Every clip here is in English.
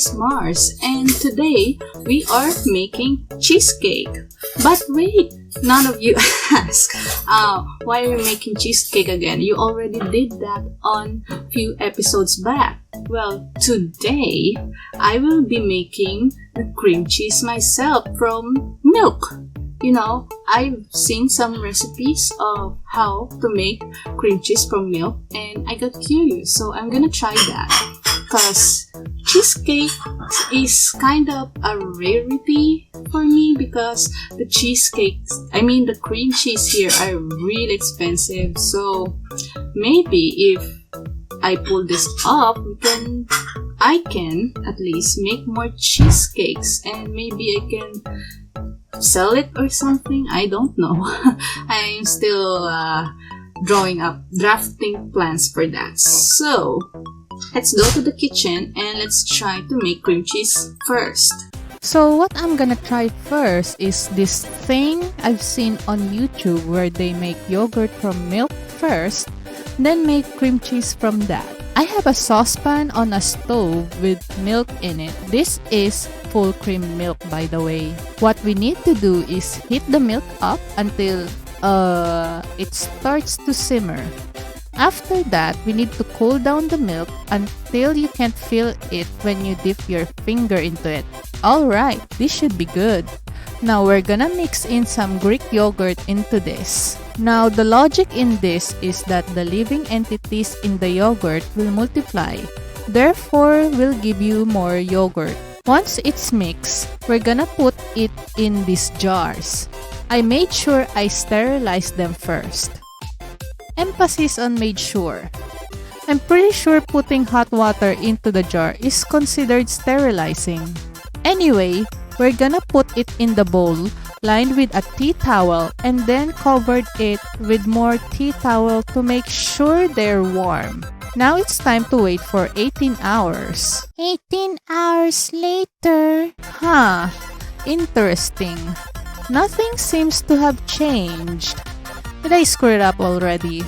is Mharz, and today we are making cheesecake. But wait, none of you ask, why are we making cheesecake again? You already did that on a few episodes back. Well, today I will be making the cream cheese myself from milk. You know, I've seen some recipes of how to make cream cheese from milk and I got curious, so I'm gonna try that. Because cheesecake is kind of a rarity for me because the the cream cheese here are really expensive. So maybe if I pull this off, I can at least make more cheesecakes and maybe I can sell it or something. I don't know. I'm still drafting plans for that. So let's go to the kitchen and let's try to make cream cheese first. So what I'm gonna try first is this thing I've seen on YouTube where they make yogurt from milk first, then make cream cheese from that. I have a saucepan on a stove with milk in it. This is full cream milk, by the way. What we need to do is heat the milk up until it starts to simmer. After that, we need to cool down the milk until you can't feel it when you dip your finger into it. Alright, this should be good. Now we're gonna mix in some Greek yogurt into this. Now the logic in this is that the living entities in the yogurt will multiply. Therefore, will give you more yogurt. Once it's mixed, we're gonna put it in these jars. I made sure I sterilized them first. Emphasis on made sure. I'm pretty sure putting hot water into the jar is considered sterilizing. Anyway, we're gonna put it in the bowl, lined with a tea towel, and then covered it with more tea towel to make sure they're warm. Now it's time to wait for 18 hours. 18 hours later. Interesting. Nothing seems to have changed. Did I screw it up already?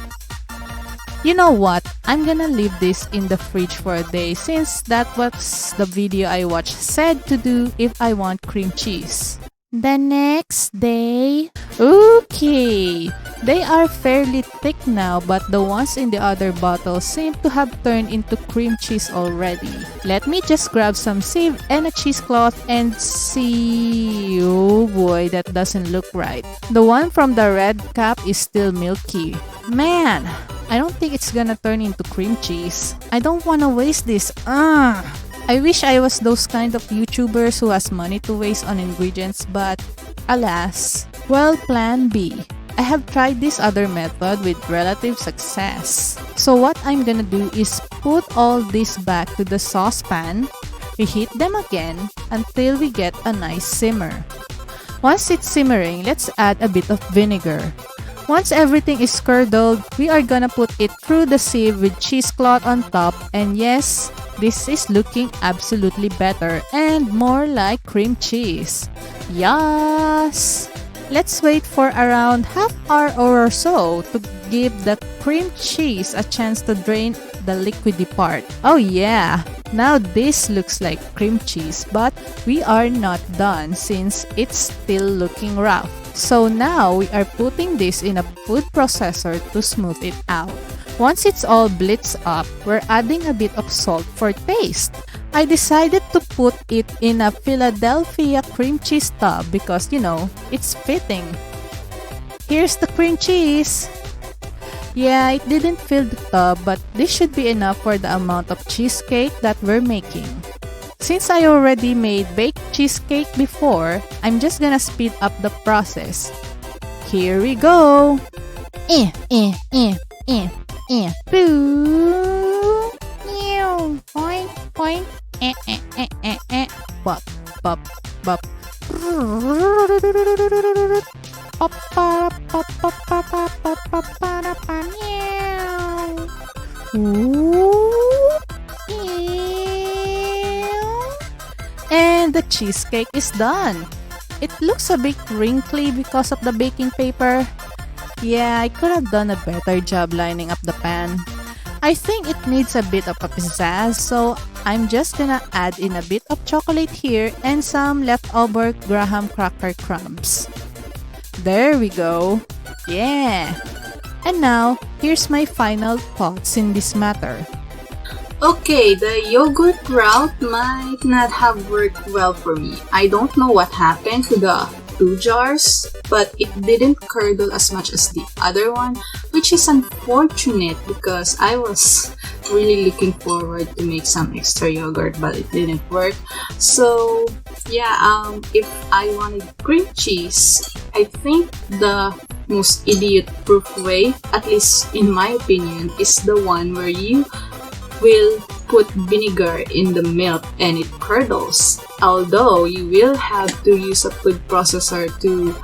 You know what? I'm gonna leave this in the fridge for a day since that was the video I watched said to do if I want cream cheese. The next day. Okay, they are fairly thick now, but the ones in the other bottle seem to have turned into cream cheese already. Let me just grab some sieve and a cheesecloth and see. Oh boy, that doesn't look right. The one from the red cap is still milky. Man, I don't think it's gonna turn into cream cheese. I don't wanna waste this. I wish I was those kind of YouTubers who has money to waste on ingredients, but alas. Well, plan B. I have tried this other method with relative success. So what I'm gonna do is put all this back to the saucepan, reheat them again until we get a nice simmer. Once it's simmering, let's add a bit of vinegar. Once everything is curdled, we are gonna put it through the sieve with cheesecloth on top, and yes, this is looking absolutely better and more like cream cheese. Yes! Let's wait for around half hour or so to give the cream cheese a chance to drain the liquidy part. Oh yeah! Now this looks like cream cheese, but we are not done since it's still looking rough. So now we are putting this in a food processor to smooth it out. Once it's all blitzed up, we're adding a bit of salt for taste. I decided to put it in a Philadelphia cream cheese tub because, you know, it's fitting. Here's the cream cheese. Yeah, it didn't fill the tub, but this should be enough for the amount of cheesecake that we're making. Since I already made baked cheesecake before, I'm just gonna speed up the process. Here we go! Boo! Meow! Point, point, Bop, bop, bop. Pop, pop, pop, pop, pop, pop, pop, pop, pop, pop, meow. Ooh. And the cheesecake is done. It looks a bit wrinkly because of the baking paper. Yeah, I could have done a better job lining up the pan. I think it needs a bit of a pizzazz, so I'm just gonna add in a bit of chocolate here and some leftover graham cracker crumbs. There we go. Yeah! And now, here's my final thoughts in this matter. Okay, the yogurt route might not have worked well for me. I don't know what happened to the 2 jars, but it didn't curdle as much as the other one, which is unfortunate because I was really looking forward to make some extra yogurt, but it didn't work. So yeah, if I wanted cream cheese, I think the most idiot-proof way, at least in my opinion, is the one where you will put vinegar in the milk and it curdles. Although you will have to use a food processor to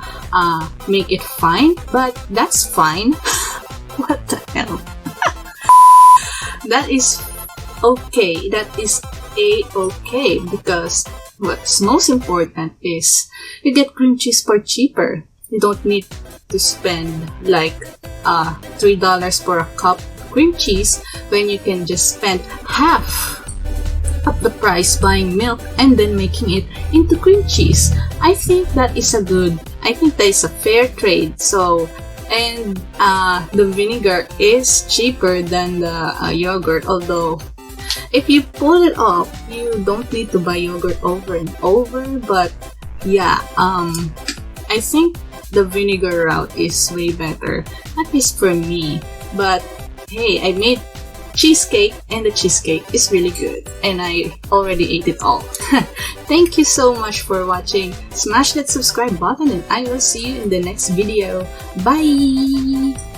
make it fine, but that's fine. What the hell? That is okay. That is a-okay because what's most important is you get cream cheese for cheaper. You don't need to spend like $3 for a cup cream cheese when you can just spend half of the price buying milk and then making it into cream cheese. I think that is a fair trade. So, and the vinegar is cheaper than the yogurt, although if you pull it off, you don't need to buy yogurt over and over. But yeah, I think the vinegar route is way better, at least for me. But hey, I made cheesecake and the cheesecake is really good and I already ate it all. Thank you so much for watching. Smash that subscribe button and I will see you in the next video. Bye!